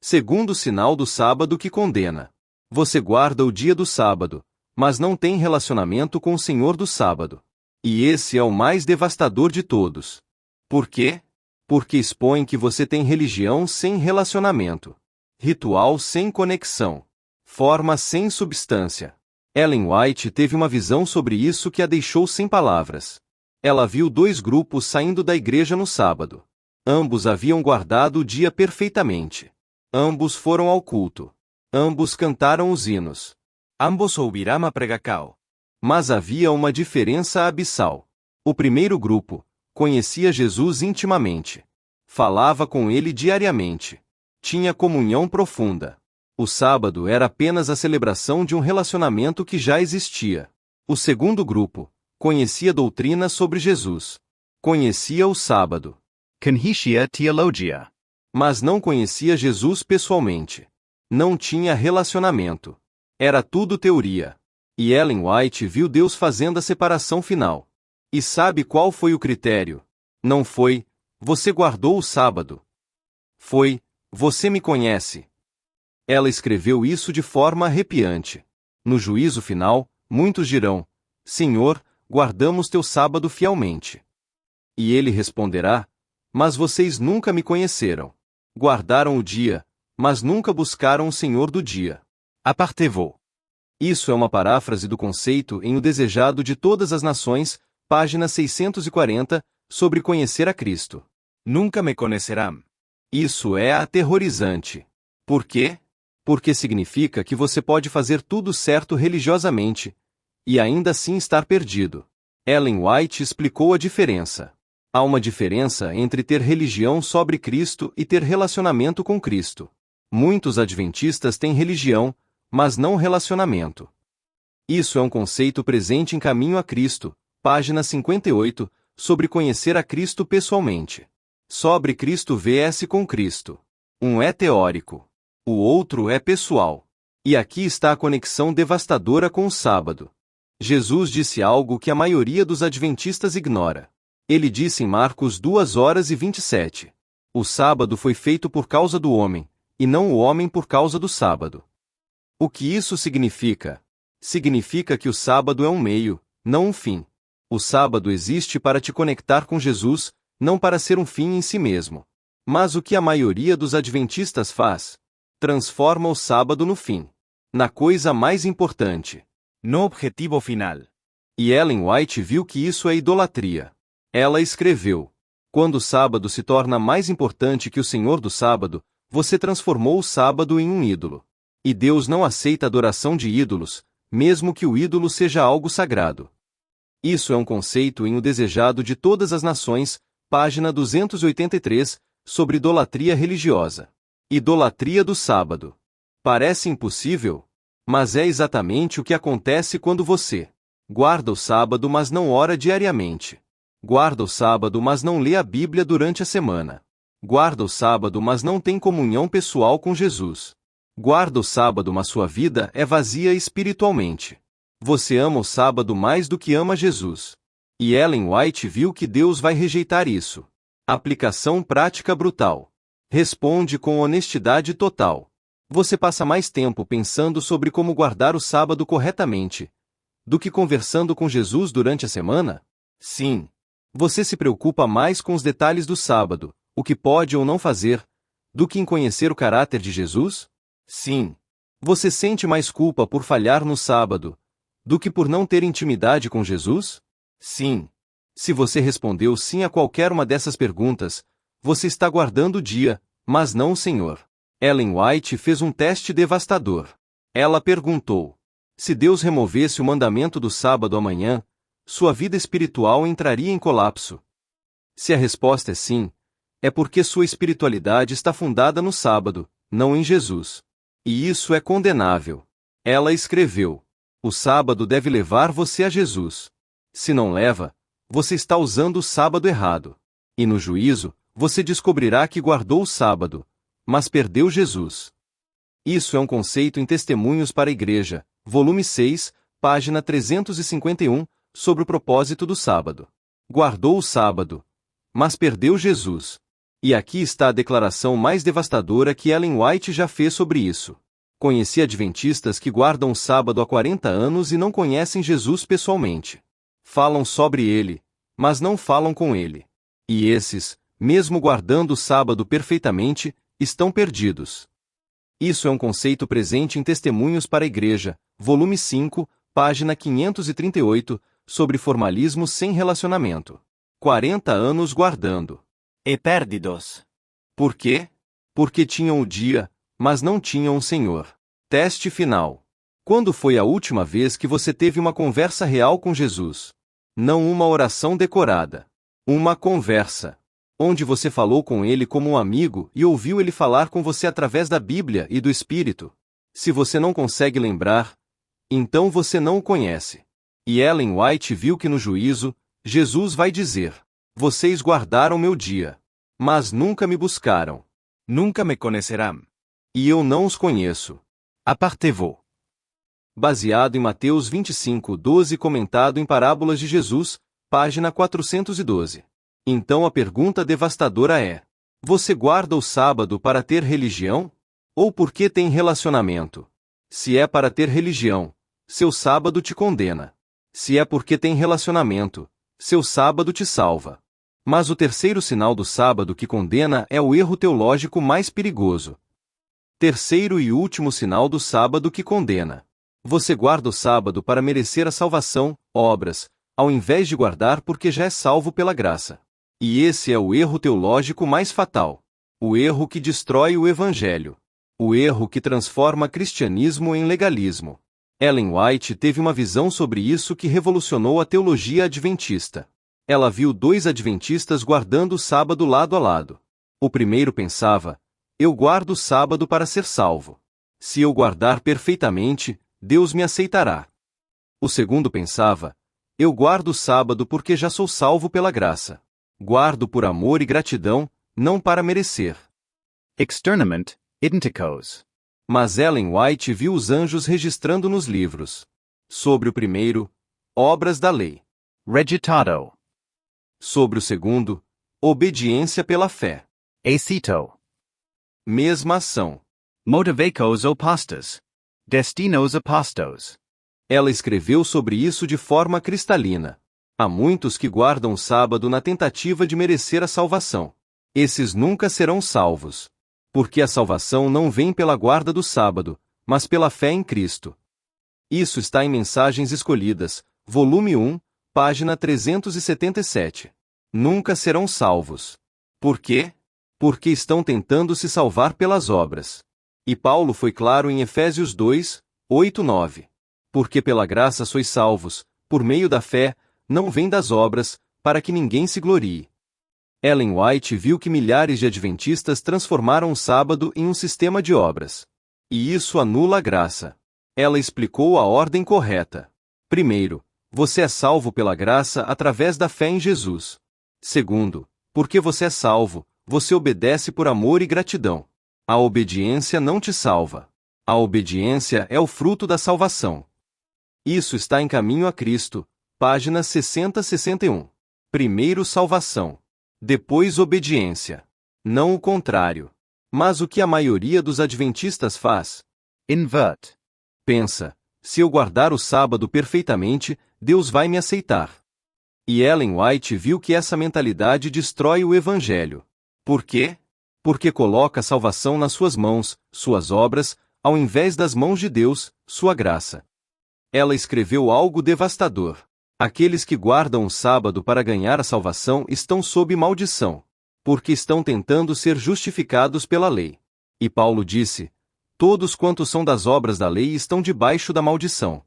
Segundo sinal do sábado que condena. Você guarda o dia do sábado, mas não tem relacionamento com o Senhor do sábado. E esse é o mais devastador de todos. Por quê? Porque expõe que você tem religião sem relacionamento. Ritual sem conexão. Forma sem substância. Ellen White teve uma visão sobre isso que a deixou sem palavras. Ela viu dois grupos saindo da igreja no sábado. Ambos haviam guardado o dia perfeitamente. Ambos foram ao culto. Ambos cantaram os hinos. Ambos ouviram a pregação. Mas havia uma diferença abissal. O primeiro grupo conhecia Jesus intimamente. Falava com ele diariamente. Tinha comunhão profunda. O sábado era apenas a celebração de um relacionamento que já existia. O segundo grupo conhecia doutrina sobre Jesus. Conhecia o sábado. Conhecia theologia. Mas não conhecia Jesus pessoalmente. Não tinha relacionamento. Era tudo teoria. E Ellen White viu Deus fazendo a separação final. E sabe qual foi o critério? Não foi: você guardou o sábado. Foi: você me conhece. Ela escreveu isso de forma arrepiante. No juízo final, muitos dirão: Senhor, guardamos teu sábado fielmente. E ele responderá: mas vocês nunca me conheceram. Guardaram o dia, mas nunca buscaram o Senhor do dia. Apartez-vous. Isso é uma paráfrase do conceito em O Desejado de Todas as Nações, página 640, sobre conhecer a Cristo. Nunca me conhecerão. Isso é aterrorizante. Por quê? Porque significa que você pode fazer tudo certo religiosamente, e ainda assim estar perdido. Ellen White explicou a diferença. Há uma diferença entre ter religião sobre Cristo e ter relacionamento com Cristo. Muitos adventistas têm religião, mas não relacionamento. Isso é um conceito presente em Caminho a Cristo, página 58, sobre conhecer a Cristo pessoalmente. Sobre Cristo vs com Cristo. Um é teórico. O outro é pessoal. E aqui está a conexão devastadora com o sábado. Jesus disse algo que a maioria dos adventistas ignora. Ele disse em Marcos 2:27. O sábado foi feito por causa do homem, e não o homem por causa do sábado. O que isso significa? Significa que o sábado é um meio, não um fim. O sábado existe para te conectar com Jesus, não para ser um fim em si mesmo. Mas o que a maioria dos adventistas faz? Transforma o sábado no fim. Na coisa mais importante. No objetivo final. E Ellen White viu que isso é idolatria. Ela escreveu: quando o sábado se torna mais importante que o Senhor do sábado, você transformou o sábado em um ídolo. E Deus não aceita adoração de ídolos, mesmo que o ídolo seja algo sagrado. Isso é um conceito em O Desejado de Todas as Nações, página 283, sobre idolatria religiosa. Idolatria do sábado. Parece impossível? Mas é exatamente o que acontece quando você guarda o sábado mas não ora diariamente. Guarda o sábado mas não lê a Bíblia durante a semana. Guarda o sábado mas não tem comunhão pessoal com Jesus. Guarda o sábado mas sua vida é vazia espiritualmente. Você ama o sábado mais do que ama Jesus. E Ellen White viu que Deus vai rejeitar isso. Aplicação prática brutal. Responde com honestidade total. Você passa mais tempo pensando sobre como guardar o sábado corretamente do que conversando com Jesus durante a semana? Sim. Você se preocupa mais com os detalhes do sábado, o que pode ou não fazer, do que em conhecer o caráter de Jesus? Sim. Você sente mais culpa por falhar no sábado do que por não ter intimidade com Jesus? Sim. Se você respondeu sim a qualquer uma dessas perguntas, você está guardando o dia, mas não o Senhor. Ellen White fez um teste devastador. Ela perguntou: se Deus removesse o mandamento do sábado amanhã, sua vida espiritual entraria em colapso? Se a resposta é sim, é porque sua espiritualidade está fundada no sábado, não em Jesus. E isso é condenável. Ela escreveu: o sábado deve levar você a Jesus. Se não leva, você está usando o sábado errado. E no juízo, você descobrirá que guardou o sábado, mas perdeu Jesus. Isso é um conceito em Testemunhos para a Igreja, volume 6, página 351, sobre o propósito do sábado. Guardou o sábado, mas perdeu Jesus. E aqui está a declaração mais devastadora que Ellen White já fez sobre isso. Conheci adventistas que guardam o sábado há 40 anos e não conhecem Jesus pessoalmente. Falam sobre ele, mas não falam com ele. E esses, mesmo guardando o sábado perfeitamente, estão perdidos. Isso é um conceito presente em Testemunhos para a Igreja, volume 5, página 538, sobre formalismo sem relacionamento. 40 anos guardando. E perdidos. Por quê? Porque tinham o dia, mas não tinham o Senhor. Teste final. Quando foi a última vez que você teve uma conversa real com Jesus? Não uma oração decorada. Uma conversa. Onde você falou com ele como um amigo e ouviu ele falar com você através da Bíblia e do Espírito. Se você não consegue lembrar, então você não o conhece. E Ellen White viu que no juízo, Jesus vai dizer: vocês guardaram meu dia, mas nunca me buscaram. Nunca me conocerão. E eu não os conheço. Apartez-vous. Baseado em Mateus 25:12, comentado em Parábolas de Jesus, página 412. Então a pergunta devastadora é: você guarda o sábado para ter religião? Ou porque tem relacionamento? Se é para ter religião, seu sábado te condena. Se é porque tem relacionamento, seu sábado te salva. Mas o terceiro sinal do sábado que condena é o erro teológico mais perigoso. Terceiro e último sinal do sábado que condena. Você guarda o sábado para merecer a salvação, obras, ao invés de guardar porque já é salvo pela graça. E esse é o erro teológico mais fatal. O erro que destrói o Evangelho. O erro que transforma cristianismo em legalismo. Ellen White teve uma visão sobre isso que revolucionou a teologia adventista. Ela viu dois adventistas guardando o sábado lado a lado. O primeiro pensava: eu guardo o sábado para ser salvo. Se eu guardar perfeitamente, Deus me aceitará. O segundo pensava: eu guardo o sábado porque já sou salvo pela graça. Guardo por amor e gratidão, não para merecer. Externament, idntikos. Mas Ellen White viu os anjos registrando nos livros. Sobre o primeiro, obras da lei. Regitado. Sobre o segundo, obediência pela fé. Acito. Mesma ação. Motivacos opostas. Destinos opostos. Ela escreveu sobre isso de forma cristalina. Há muitos que guardam o sábado na tentativa de merecer a salvação. Esses nunca serão salvos. Porque a salvação não vem pela guarda do sábado, mas pela fé em Cristo. Isso está em Mensagens Escolhidas, volume 1, página 377. Nunca serão salvos. Por quê? Porque estão tentando se salvar pelas obras. E Paulo foi claro em Efésios 2, 8, 9. Porque pela graça sois salvos, por meio da fé, não vem das obras, para que ninguém se glorie. Ellen White viu que milhares de adventistas transformaram o sábado em um sistema de obras. E isso anula a graça. Ela explicou a ordem correta. Primeiro, você é salvo pela graça através da fé em Jesus. Segundo, porque você é salvo, você obedece por amor e gratidão. A obediência não te salva. A obediência é o fruto da salvação. Isso está em Caminho a Cristo, páginas 60 a 61. Primeiro salvação. Depois obediência. Não o contrário. Mas o que a maioria dos adventistas faz? Invert. Pensa: se eu guardar o sábado perfeitamente, Deus vai me aceitar. E Ellen White viu que essa mentalidade destrói o Evangelho. Por quê? Porque coloca a salvação nas suas mãos, suas obras, ao invés das mãos de Deus, sua graça. Ela escreveu algo devastador. Aqueles que guardam o sábado para ganhar a salvação estão sob maldição, porque estão tentando ser justificados pela lei. E Paulo disse: todos quantos são das obras da lei estão debaixo da maldição.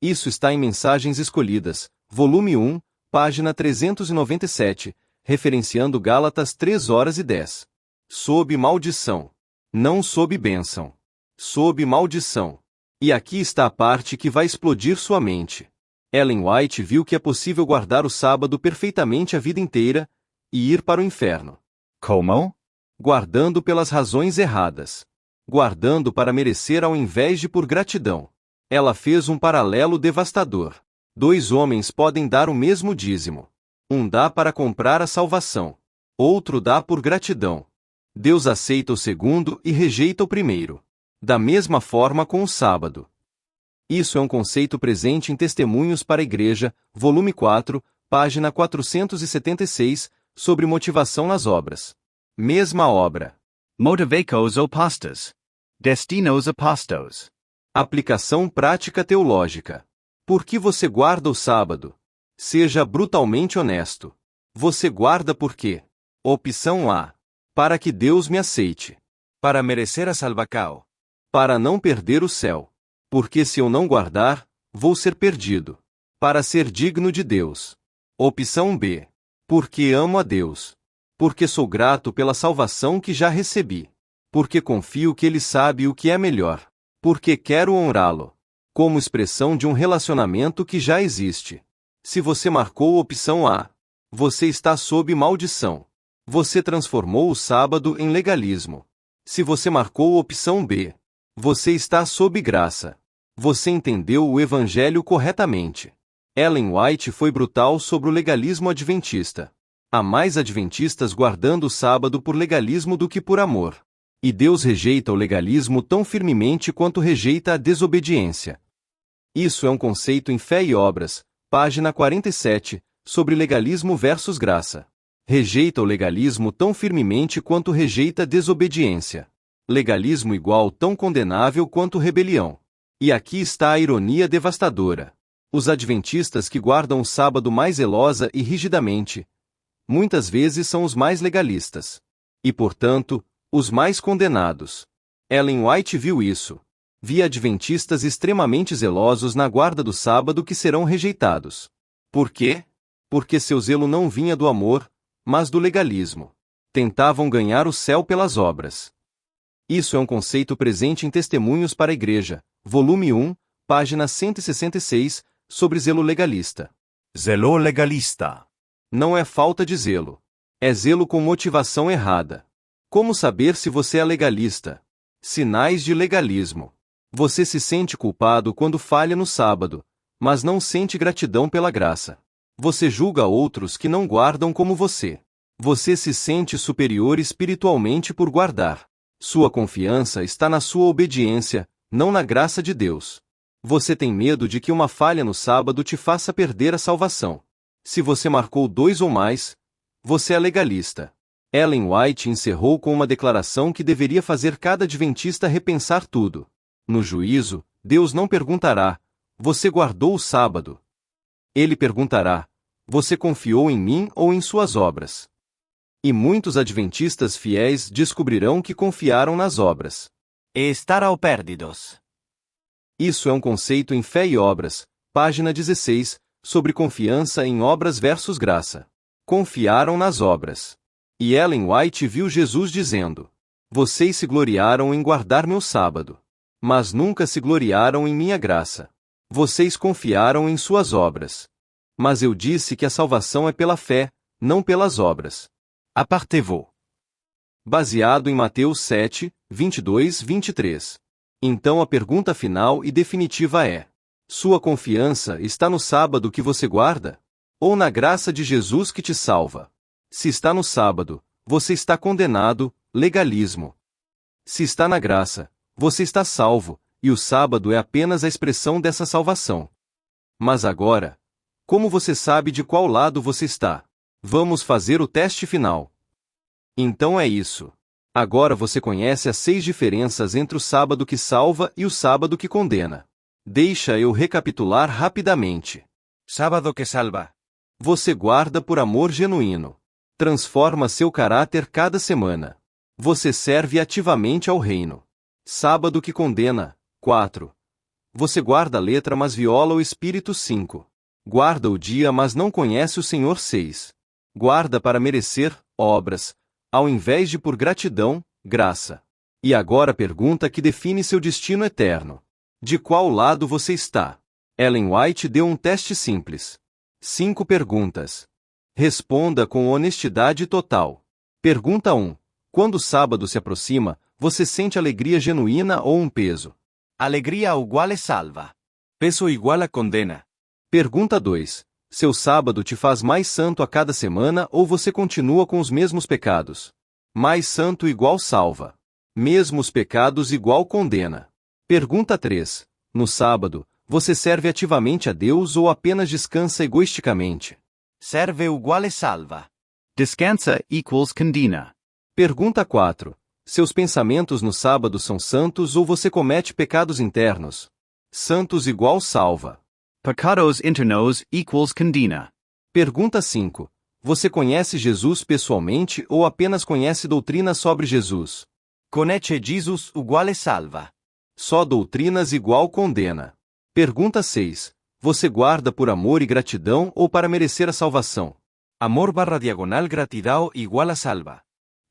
Isso está em Mensagens Escolhidas, volume 1, página 397, referenciando Gálatas 3:10. Sob maldição. Não sob bênção. Sob maldição. E aqui está a parte que vai explodir sua mente. Ellen White viu que é possível guardar o sábado perfeitamente a vida inteira e ir para o inferno. Como? Guardando pelas razões erradas. Guardando para merecer ao invés de por gratidão. Ela fez um paralelo devastador. Dois homens podem dar o mesmo dízimo. Um dá para comprar a salvação. Outro dá por gratidão. Deus aceita o segundo e rejeita o primeiro. Da mesma forma com o sábado. Isso é um conceito presente em Testemunhos para a Igreja, volume 4, página 476, sobre motivação nas obras. Mesma obra. Motivacos opostas. Destinos opostos. Aplicação prática teológica. Por que você guarda o sábado? Seja brutalmente honesto. Você guarda por quê? Opção A. Para que Deus me aceite. Para merecer a salvação. Para não perder o céu. Porque se eu não guardar, vou ser perdido. Para ser digno de Deus. Opção B. Porque amo a Deus. Porque sou grato pela salvação que já recebi. Porque confio que Ele sabe o que é melhor. Porque quero honrá-lo. Como expressão de um relacionamento que já existe. Se você marcou opção A, você está sob maldição. Você transformou o sábado em legalismo. Se você marcou opção B, você está sob graça. Você entendeu o Evangelho corretamente. Ellen White foi brutal sobre o legalismo adventista. Há mais adventistas guardando o sábado por legalismo do que por amor. E Deus rejeita o legalismo tão firmemente quanto rejeita a desobediência. Isso é um conceito em Fé e Obras, página 47, sobre legalismo versus graça. Rejeita o legalismo tão firmemente quanto rejeita a desobediência. Legalismo igual tão condenável quanto rebelião. E aqui está a ironia devastadora. Os adventistas que guardam o sábado mais zelosa e rigidamente, muitas vezes são os mais legalistas. E, portanto, os mais condenados. Ellen White viu isso. Via adventistas extremamente zelosos na guarda do sábado que serão rejeitados. Por quê? Porque seu zelo não vinha do amor, mas do legalismo. Tentavam ganhar o céu pelas obras. Isso é um conceito presente em Testemunhos para a Igreja, volume 1, página 166, sobre zelo legalista. Zelo legalista. Não é falta de zelo. É zelo com motivação errada. Como saber se você é legalista? Sinais de legalismo. Você se sente culpado quando falha no sábado, mas não sente gratidão pela graça. Você julga outros que não guardam como você. Você se sente superior espiritualmente por guardar. Sua confiança está na sua obediência, não na graça de Deus. Você tem medo de que uma falha no sábado te faça perder a salvação. Se você marcou 2 ou mais, você é legalista. Ellen White encerrou com uma declaração que deveria fazer cada adventista repensar tudo. No juízo, Deus não perguntará: você guardou o sábado? Ele perguntará: você confiou em mim ou em suas obras? E muitos adventistas fiéis descobrirão que confiaram nas obras. E estarão perdidos. Isso é um conceito em Fé e Obras, página 16, sobre confiança em obras versus graça. Confiaram nas obras. E Ellen White viu Jesus dizendo: vocês se gloriaram em guardar meu sábado. Mas nunca se gloriaram em minha graça. Vocês confiaram em suas obras. Mas eu disse que a salvação é pela fé, não pelas obras. Apartez-vous. Baseado em Mateus 7, 22, 23. Então a pergunta final e definitiva é: sua confiança está no sábado que você guarda? Ou na graça de Jesus que te salva? Se está no sábado, você está condenado, legalismo. Se está na graça, você está salvo, e o sábado é apenas a expressão dessa salvação. Mas agora, como você sabe de qual lado você está? Vamos fazer o teste final. Então é isso. Agora você conhece as 6 diferenças entre o sábado que salva e o sábado que condena. Deixa eu recapitular rapidamente. Sábado que salva. Você guarda por amor genuíno. Transforma seu caráter cada semana. Você serve ativamente ao reino. Sábado que condena. 4. Você guarda a letra mas viola o espírito. 5. Guarda o dia mas não conhece o Senhor. 6. Guarda para merecer obras, ao invés de por gratidão, graça. E agora a pergunta que define seu destino eterno. De qual lado você está? Ellen White deu um teste simples. 5 perguntas. Responda com honestidade total. Pergunta 1. Quando o sábado se aproxima, você sente alegria genuína ou um peso? Alegria uguale salva. Peso igual a condena. Pergunta 2. Seu sábado te faz mais santo a cada semana ou você continua com os mesmos pecados? Mais santo igual salva. Mesmos pecados igual condena. Pergunta 3. No sábado, você serve ativamente a Deus ou apenas descansa egoisticamente? Serve uguale salva. Descansa equals condena. Pergunta 4. Seus pensamentos no sábado são santos ou você comete pecados internos? Santos igual salva. Pecados internos equals condena. Pergunta 5. Você conhece Jesus pessoalmente ou apenas conhece doutrinas sobre Jesus? Conosce Jesus uguale salva. Só doutrinas igual condena. Pergunta 6. Você guarda por amor e gratidão ou para merecer a salvação? Amor/diagonal gratidão igual a salva.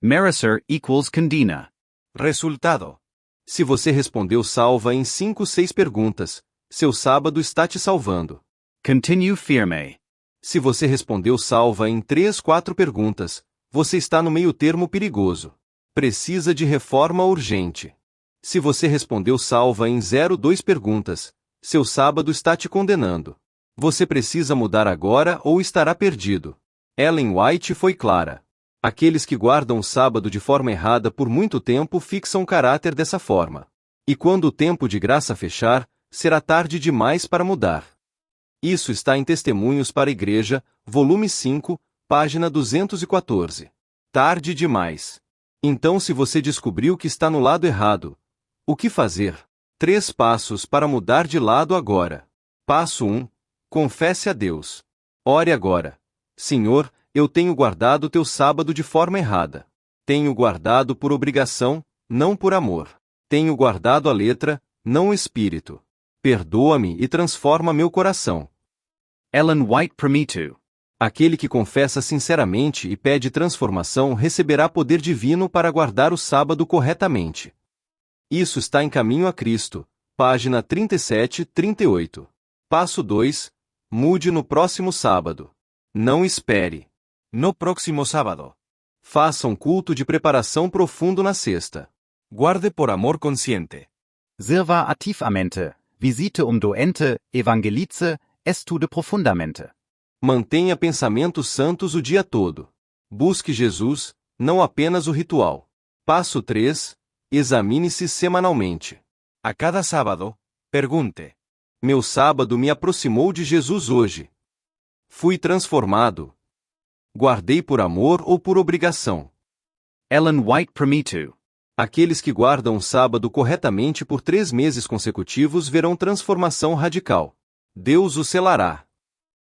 Merecer equals condena. Resultado. Se você respondeu salva em 5 ou 6 perguntas, seu sábado está te salvando. Continue firme. Se você respondeu salva em 3, 4 perguntas, você está no meio termo perigoso. Precisa de reforma urgente. Se você respondeu salva em 0, 2 perguntas, seu sábado está te condenando. Você precisa mudar agora ou estará perdido. Ellen White foi clara. Aqueles que guardam o sábado de forma errada por muito tempo fixam o caráter dessa forma. E quando o tempo de graça fechar, será tarde demais para mudar. Isso está em Testemunhos para a Igreja, volume 5, página 214. Tarde demais. Então, se você descobriu que está no lado errado, o que fazer? 3 passos para mudar de lado agora. Passo 1. Confesse a Deus. Ore agora. Senhor, eu tenho guardado teu sábado de forma errada. Tenho guardado por obrigação, não por amor. Tenho guardado a letra, não o espírito. Perdoa-me e transforma meu coração. Ellen White Prometo. Aquele que confessa sinceramente e pede transformação receberá poder divino para guardar o sábado corretamente. Isso está em Caminho a Cristo, página 37-38. Passo 2. Mude no próximo sábado. Não espere. No próximo sábado. Faça um culto de preparação profundo na sexta. Guarde por amor consciente. Sirva attivamente, visite doente, evangelize, estude profundamente. Mantenha pensamentos santos o dia todo. Busque Jesus, não apenas o ritual. Passo 3. Examine-se semanalmente. A cada sábado, pergunte: Meu sábado me aproximou de Jesus hoje. Fui transformado. Guardei por amor ou por obrigação? Ellen White Prometo. Aqueles que guardam o sábado corretamente por 3 meses consecutivos verão transformação radical. Deus o selará.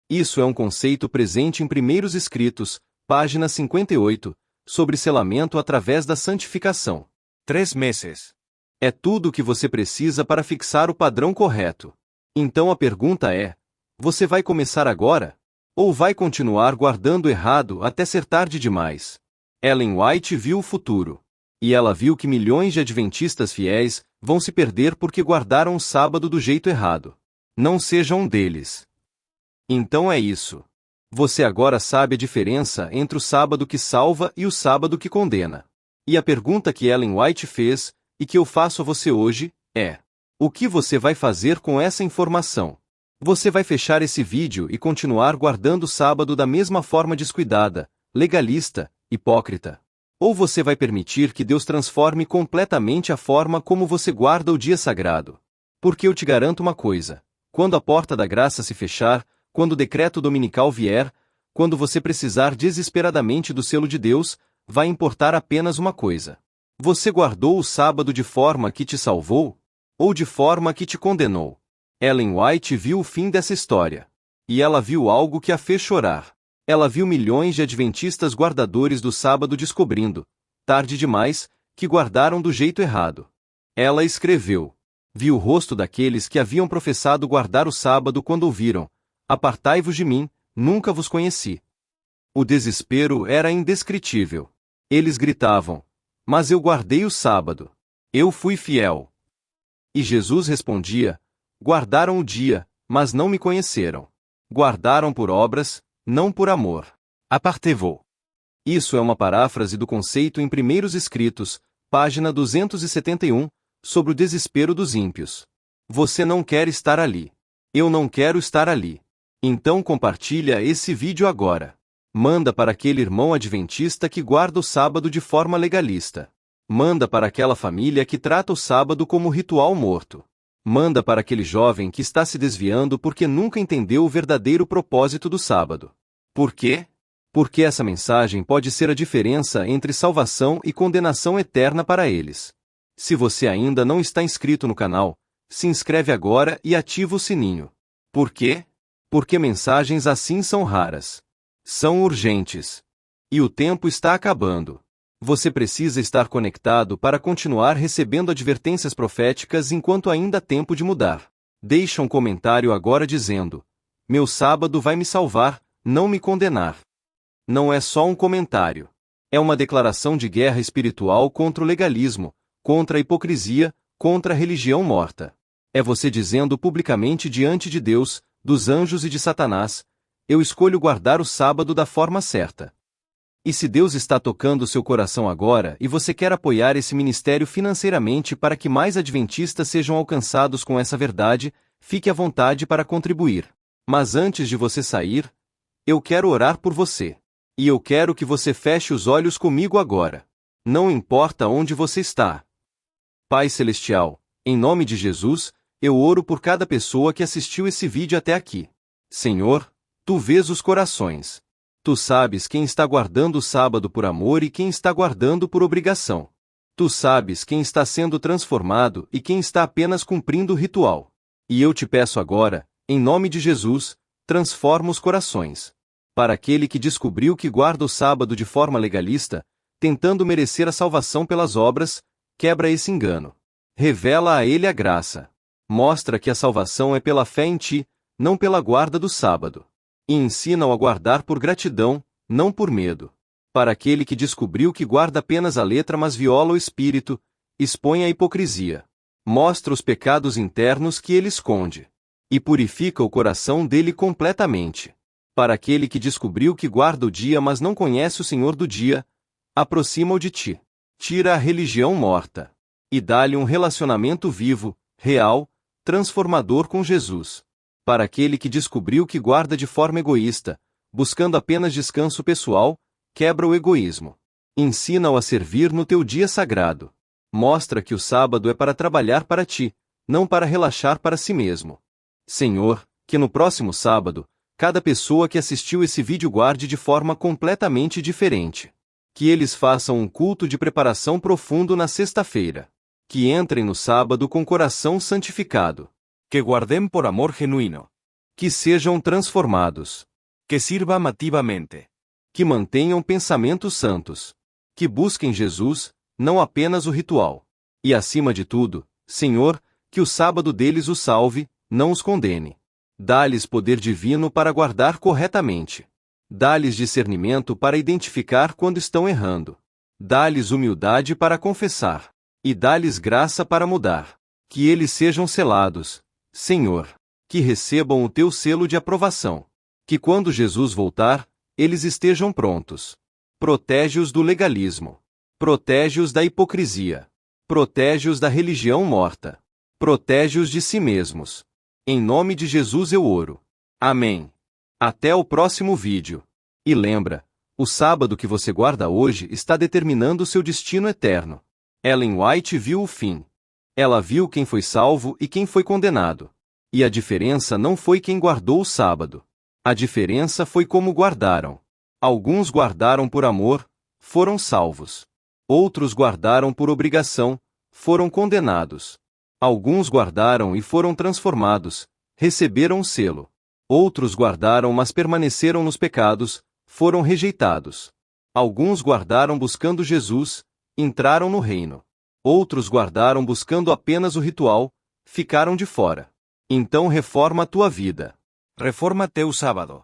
Isso é um conceito presente em Primeiros Escritos, página 58, sobre selamento através da santificação. 3 meses. É tudo o que você precisa para fixar o padrão correto. Então a pergunta é: você vai começar agora? Ou vai continuar guardando errado até ser tarde demais? Ellen White viu o futuro. E ela viu que milhões de adventistas fiéis vão se perder porque guardaram o sábado do jeito errado. Não seja um deles. Então é isso. Você agora sabe a diferença entre o sábado que salva e o sábado que condena. E a pergunta que Ellen White fez, e que eu faço a você hoje, é: o que você vai fazer com essa informação? Você vai fechar esse vídeo e continuar guardando o sábado da mesma forma descuidada, legalista, hipócrita? Ou você vai permitir que Deus transforme completamente a forma como você guarda o dia sagrado? Porque eu te garanto uma coisa: quando a porta da graça se fechar, quando o decreto dominical vier, quando você precisar desesperadamente do selo de Deus, vai importar apenas uma coisa: você guardou o sábado de forma que te salvou? Ou de forma que te condenou? Ellen White viu o fim dessa história. E ela viu algo que a fez chorar. Ela viu milhões de adventistas guardadores do sábado descobrindo, tarde demais, que guardaram do jeito errado. Ela escreveu: vi o rosto daqueles que haviam professado guardar o sábado quando ouviram: apartai-vos de mim, nunca vos conheci. O desespero era indescritível. Eles gritavam: mas eu guardei o sábado. Eu fui fiel. E Jesus respondia: guardaram o dia, mas não me conheceram. Guardaram por obras, não por amor. Apartez-vous. Isso é uma paráfrase do conceito em Primeiros Escritos, página 271, sobre o desespero dos ímpios. Você não quer estar ali. Eu não quero estar ali. Então compartilha esse vídeo agora. Manda para aquele irmão adventista que guarda o sábado de forma legalista. Manda para aquela família que trata o sábado como ritual morto. Manda para aquele jovem que está se desviando porque nunca entendeu o verdadeiro propósito do sábado. Por quê? Porque essa mensagem pode ser a diferença entre salvação e condenação eterna para eles. Se você ainda não está inscrito no canal, se inscreve agora e ativa o sininho. Por quê? Porque mensagens assim são raras. São urgentes. E o tempo está acabando. Você precisa estar conectado para continuar recebendo advertências proféticas enquanto ainda há tempo de mudar. Deixa um comentário agora dizendo: meu sábado vai me salvar, não me condenar. Não é só um comentário. É uma declaração de guerra espiritual contra o legalismo, contra a hipocrisia, contra a religião morta. É você dizendo publicamente diante de Deus, dos anjos e de Satanás: eu escolho guardar o sábado da forma certa. E se Deus está tocando seu coração agora e você quer apoiar esse ministério financeiramente para que mais adventistas sejam alcançados com essa verdade, fique à vontade para contribuir. Mas antes de você sair, eu quero orar por você. E eu quero que você feche os olhos comigo agora. Não importa onde você está. Pai Celestial, em nome de Jesus, eu oro por cada pessoa que assistiu esse vídeo até aqui. Senhor, Tu vês os corações. Tu sabes quem está guardando o sábado por amor e quem está guardando por obrigação. Tu sabes quem está sendo transformado e quem está apenas cumprindo o ritual. E eu te peço agora, em nome de Jesus, transforma os corações. Para aquele que descobriu que guarda o sábado de forma legalista, tentando merecer a salvação pelas obras, quebra esse engano. Revela a ele a graça. Mostra que a salvação é pela fé em Ti, não pela guarda do sábado. E ensina-o a guardar por gratidão, não por medo. Para aquele que descobriu que guarda apenas a letra mas viola o espírito, expõe a hipocrisia. Mostra os pecados internos que ele esconde. E purifica o coração dele completamente. Para aquele que descobriu que guarda o dia mas não conhece o Senhor do dia, aproxima-o de ti. Tira a religião morta. E dá-lhe um relacionamento vivo, real, transformador com Jesus. Para aquele que descobriu que guarda de forma egoísta, buscando apenas descanso pessoal, quebra o egoísmo. Ensina-o a servir no teu dia sagrado. Mostra que o sábado é para trabalhar para ti, não para relaxar para si mesmo. Senhor, que no próximo sábado, cada pessoa que assistiu esse vídeo guarde de forma completamente diferente. Que eles façam um culto de preparação profundo na sexta-feira. Que entrem no sábado com coração santificado. Que guardem por amor genuíno. Que sejam transformados. Que sirvam ativamente. Que mantenham pensamentos santos. Que busquem Jesus, não apenas o ritual. E acima de tudo, Senhor, que o sábado deles os salve, não os condene. Dá-lhes poder divino para guardar corretamente. Dá-lhes discernimento para identificar quando estão errando. Dá-lhes humildade para confessar. E dá-lhes graça para mudar. Que eles sejam selados, Senhor. Que recebam o teu selo de aprovação. Que quando Jesus voltar, eles estejam prontos. Protege-os do legalismo. Protege-os da hipocrisia. Protege-os da religião morta. Protege-os de si mesmos. Em nome de Jesus eu oro. Amém. Até o próximo vídeo. E lembra, o sábado que você guarda hoje está determinando seu destino eterno. Ellen White viu o fim. Ela viu quem foi salvo e quem foi condenado. E a diferença não foi quem guardou o sábado. A diferença foi como guardaram. Alguns guardaram por amor, foram salvos. Outros guardaram por obrigação, foram condenados. Alguns guardaram e foram transformados, receberam o selo. Outros guardaram mas permaneceram nos pecados, foram rejeitados. Alguns guardaram buscando Jesus, entraram no reino. Outros guardaram buscando apenas o ritual, ficaram de fora. Então reforma a tua vida. Reforma teu sábado.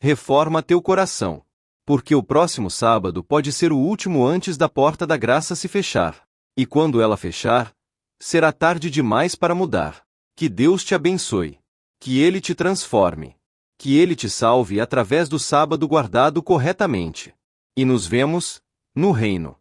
Reforma teu coração. Porque o próximo sábado pode ser o último antes da porta da graça se fechar. E quando ela fechar, será tarde demais para mudar. Que Deus te abençoe. Que Ele te transforme. Que Ele te salve através do sábado guardado corretamente. E nos vemos no reino.